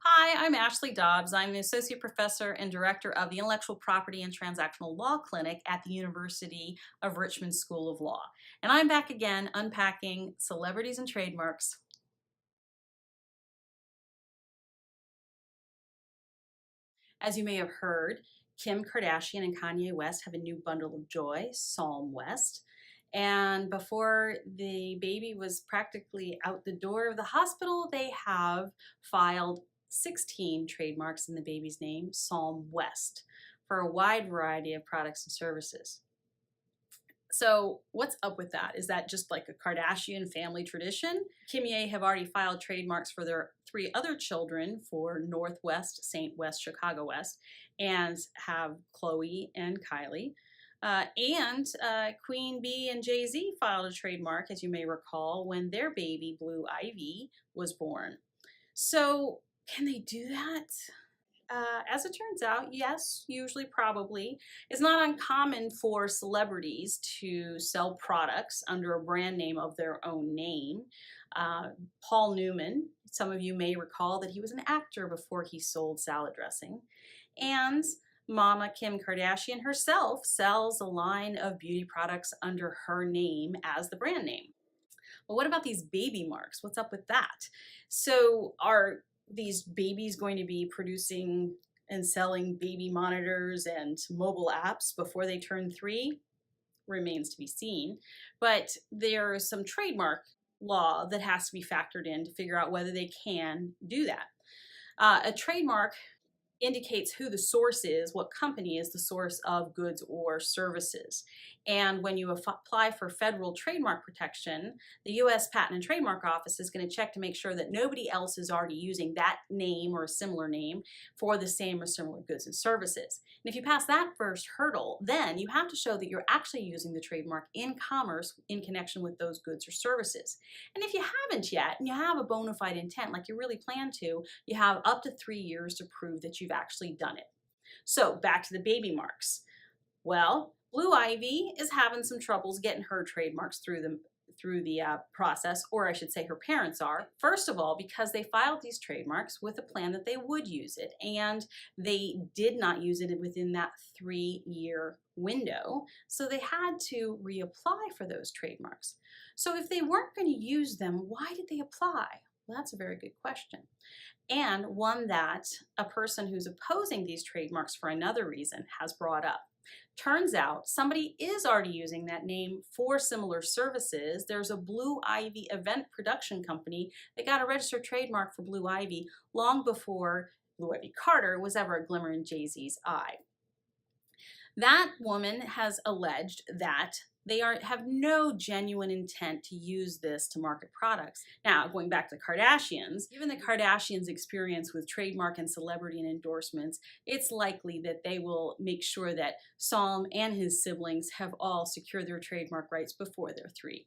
Hi, I'm Ashley Dobbs. I'm the Associate Professor and Director of the Intellectual Property and Transactional Law Clinic at the University of Richmond School of Law. And I'm back again unpacking celebrities and trademarks. As you may have heard, Kim Kardashian and Kanye West have a new bundle of joy, Psalm West. And before the baby was practically out the door of the hospital, they have filed 16 trademarks in the baby's name, Psalm West, for a wide variety of products and services. So what's up with that? Is that just like a Kardashian family tradition? Kim Ye have already filed trademarks for their three other children for Northwest, Saint West, Chicago West, and have Chloe and Kylie. Queen Bee and Jay-Z filed a trademark, as you may recall, when their baby, Blue Ivy, was born. So can they do that? As it turns out, yes, usually, probably. It's not uncommon for celebrities to sell products under a brand name of their own name. Paul Newman, some of you may recall that he was an actor before he sold salad dressing. And Mama Kim Kardashian herself sells a line of beauty products under her name as the brand name. Well, what about these baby marks? What's up with that? So are these babies going to be producing and selling baby monitors and mobile apps before they turn 3? Remains to be seen. But there's some trademark law that has to be factored in to figure out whether they can do that. A trademark indicates who the source is, what company is the source of goods or services. And when you apply for federal trademark protection, the U.S. Patent and Trademark Office is going to check to make sure that nobody else is already using that name or a similar name for the same or similar goods and services. And if you pass that first hurdle, then you have to show that you're actually using the trademark in commerce in connection with those goods or services. And if you haven't yet, and you have a bona fide intent, like you really plan to, you have up to 3 years to prove that you've actually done it. So back to the baby marks. Well, Blue Ivy is having some troubles getting her trademarks through the process, or I should say her parents are. First of all, because they filed these trademarks with a plan that they would use it, and they did not use it within that 3-year window, so they had to reapply for those trademarks. So if they weren't going to use them, why did they apply? Well, that's a very good question, and one that a person who's opposing these trademarks for another reason has brought up. Turns out somebody is already using that name for similar services. There's a Blue Ivy event production company that got a registered trademark for Blue Ivy long before Blue Ivy Carter was ever a glimmer in Jay-Z's eye. That woman has alleged that they have no genuine intent to use this to market products. Now, going back to the Kardashians, given the Kardashians' experience with trademark and celebrity and endorsements, it's likely that they will make sure that Psalm and his siblings have all secured their trademark rights before they're 3.